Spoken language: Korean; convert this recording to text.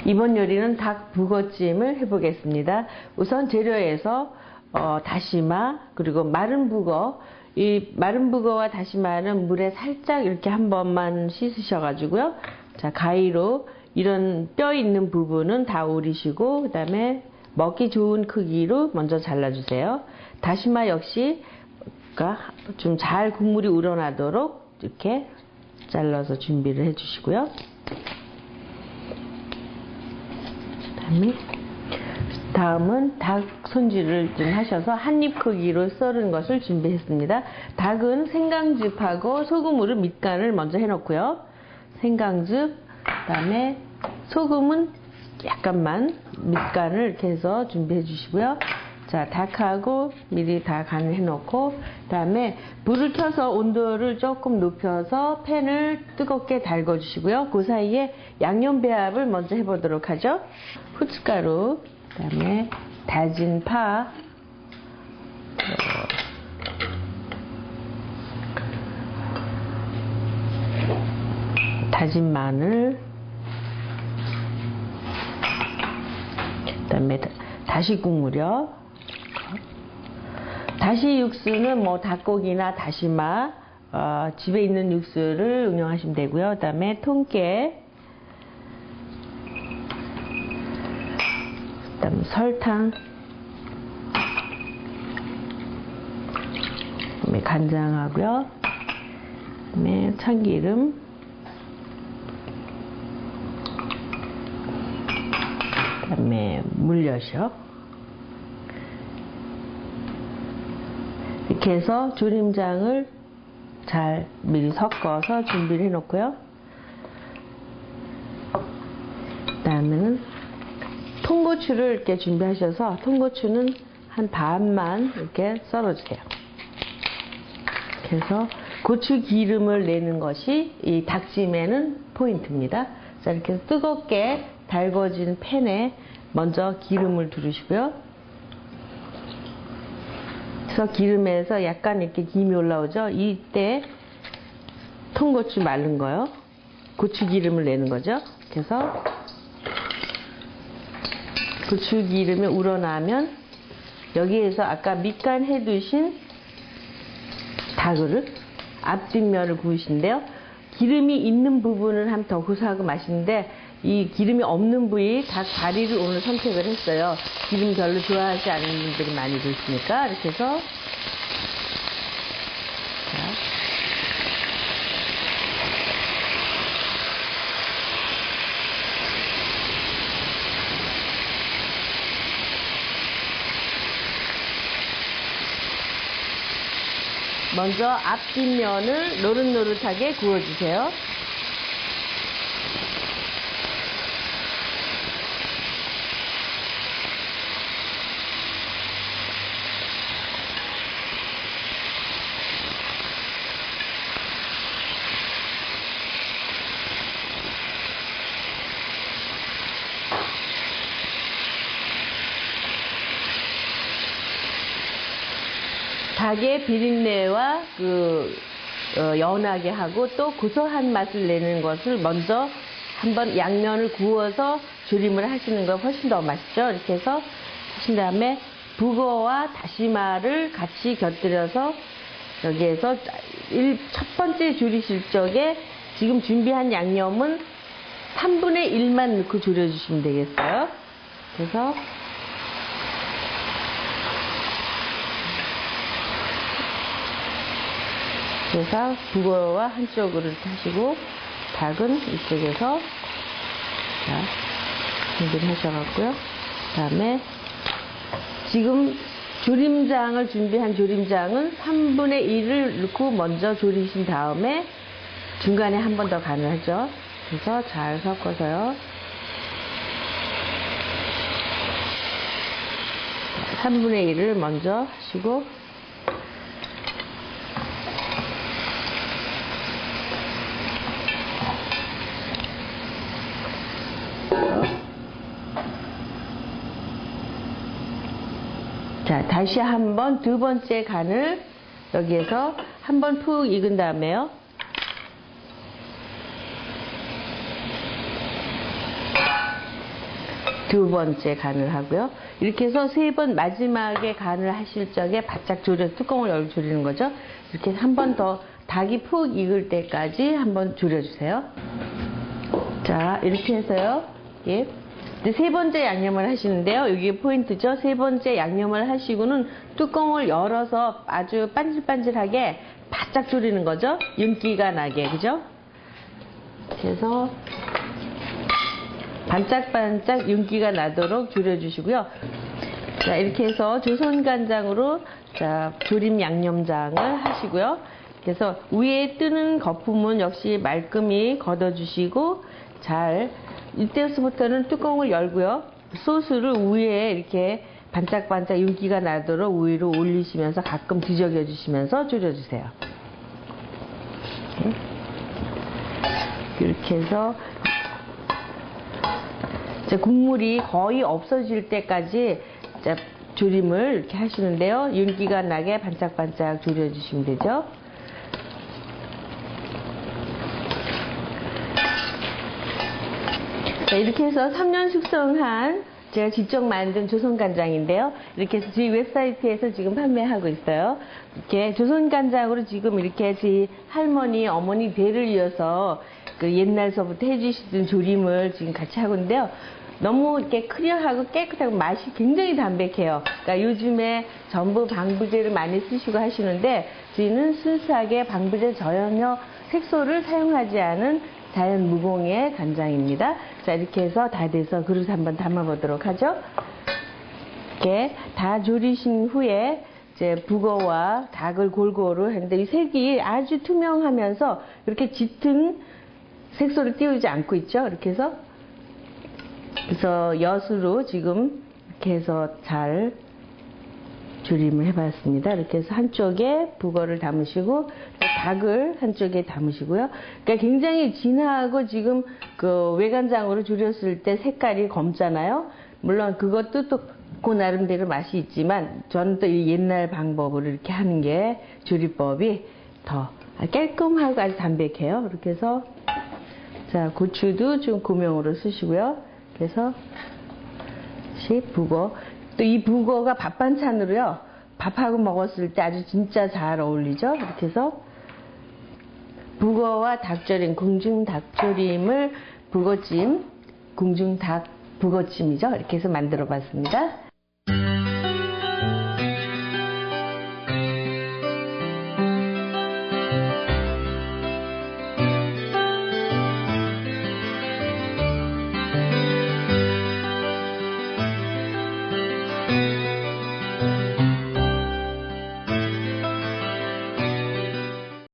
이번 요리는 닭 북어찜을 해보겠습니다. 우선 재료에서 다시마 그리고 마른 북어, 이 마른 북어와 다시마는 물에 살짝 이렇게 한 번만 씻으셔가지고요. 자, 가위로 이런 뼈 있는 부분은 다 오리시고, 그 다음에 먹기 좋은 크기로 먼저 잘라주세요. 다시마 역시 좀 잘 국물이 우러나도록 이렇게 잘라서 준비를 해주시고요. 다음은 닭 손질을 좀 하셔서 한입 크기로 썰은 것을 준비했습니다. 닭은 생강즙하고 소금으로 밑간을 먼저 해놓고요. 생강즙, 그 다음에 소금은 약간만 밑간을 이렇게 해서 준비해 주시고요. 자, 닭하고 미리 다 간을 해놓고, 그 다음에 불을 켜서 온도를 조금 높여서 팬을 뜨겁게 달궈 주시고요. 그 사이에 양념 배합을 먼저 해보도록 하죠. 후춧가루, 그 다음에 다진 파, 다진 마늘, 그 다음에 다시 국물이요. 다시 육수는 뭐 닭고기나 다시마, 집에 있는 육수를 응용하시면 되고요. 그 다음에 통깨, 그 다음에 설탕, 그 다음에 간장하고요. 그 다음에 참기름, 그 다음에 물엿이요. 이렇게 해서 조림장을 잘 미리 섞어서 준비를 해 놓고요. 그 다음에는 통고추를 이렇게 준비하셔서 통고추는 한 반만 이렇게 썰어 주세요. 그래서 고추 기름을 내는 것이 이 닭찜에는 포인트입니다. 자, 이렇게 뜨겁게 달궈진 팬에 먼저 기름을 두르시고요. 그래서 기름에서 약간 이렇게 김이 올라오죠. 이때 통고추 말른 거요. 고추 기름을 내는 거죠. 그래서 고추 기름이 우러나면 여기에서 아까 밑간 해 두신 닭을 앞뒷면을 구우신데요. 기름이 있는 부분은 하면 더 고소하고 맛있는데 이 기름이 없는 부위 닭 다리를 오늘 선택을 했어요. 기름 별로 좋아하지 않는 분들이 많이 계시니까 이렇게 해서 먼저 앞뒷면을 노릇노릇하게 구워주세요. 닭의 비린내와 연하게 하고 또 고소한 맛을 내는 것을 먼저 한번 양면을 구워서 조림을 하시는 거 훨씬 더 맛있죠. 이렇게 해서 하신 다음에 북어와 다시마를 같이 곁들여서 여기에서 첫 번째 조리실 적에 지금 준비한 양념은 3분의 1만 넣고 졸여주시면 되겠어요. 그래서 북어와 한쪽으로 이렇게 하시고 닭은 이쪽에서 준비를 하셔갖고요. 그 다음에 지금 조림장을 준비한 조림장은 3분의 1을 넣고 먼저 졸이신 다음에 중간에 한 번 더 간을 하죠. 그래서 잘 섞어서요. 3분의 1을 먼저 하시고 자, 다시 한번 두 번째 간을 여기에서 한번 푹 익은 다음에요. 두 번째 간을 하고요. 이렇게 해서 세 번 마지막에 간을 하실 적에 바짝 졸여서 뚜껑을 열고 졸이는 거죠. 이렇게 한 번 더 닭이 푹 익을 때까지 한번 졸여주세요. 자, 이렇게 해서요. 예. 이제 세 번째 양념을 하시는데요. 이게 포인트죠. 세 번째 양념을 하시고는 뚜껑을 열어서 아주 반질반질하게 바짝 졸이는 거죠. 윤기가 나게, 그죠? 그래서 반짝반짝 윤기가 나도록 졸여주시고요. 자, 이렇게 해서 조선간장으로 자, 조림 양념장을 하시고요. 그래서 위에 뜨는 거품은 역시 말끔히 걷어주시고 잘 이때부터는 뚜껑을 열고요. 소스를 위에 이렇게 반짝반짝 윤기가 나도록 위로 올리시면서 가끔 뒤적여 주시면서 졸여주세요. 이렇게 해서 국물이 거의 없어질 때까지 조림을 이렇게 하시는데요. 윤기가 나게 반짝반짝 졸여주시면 되죠. 자, 이렇게 해서 3년 숙성한 제가 직접 만든 조선간장인데요. 이렇게 해서 저희 웹사이트에서 지금 판매하고 있어요. 이렇게 조선간장으로 지금 이렇게 저희 할머니, 어머니 대를 이어서 그 옛날서부터 해주시던 조림을 지금 같이 하고 있는데요. 너무 이렇게 클리어하고 깨끗하고 맛이 굉장히 담백해요. 그러니까 요즘에 전부 방부제를 많이 쓰시고 하시는데 저희는 순수하게 방부제 전혀 색소를 사용하지 않은 자연 무공의 간장입니다. 자, 이렇게 해서 다 돼서 그릇 한번 담아보도록 하죠. 이렇게 다 졸이신 후에 이제 북어와 닭을 골고루 했는데 이 색이 아주 투명하면서 이렇게 짙은 색소를 띄우지 않고 있죠. 이렇게 해서 그래서 엿으로 지금 이렇게 해서 잘 조림을 해봤습니다. 이렇게 해서 한쪽에 북어를 담으시고 닭을 한쪽에 담으시고요. 그러니까 굉장히 진하고 지금 그 외간장으로 졸였을 때 색깔이 검잖아요. 물론 그것도 또 그 나름대로 맛이 있지만 저는 또 이 옛날 방법으로 이렇게 하는 게 조리법이 더 깔끔하고 아주 담백해요. 이렇게 해서 자, 고추도 좀 고명으로 쓰시고요. 그래서 북어 또 이 북어가 밥 반찬으로요. 밥하고 먹었을 때 아주 진짜 잘 어울리죠. 이렇게 해서 북어와 닭조림, 궁중 닭조림을 북어찜, 궁중 닭 북어찜이죠. 이렇게 해서 만들어 봤습니다.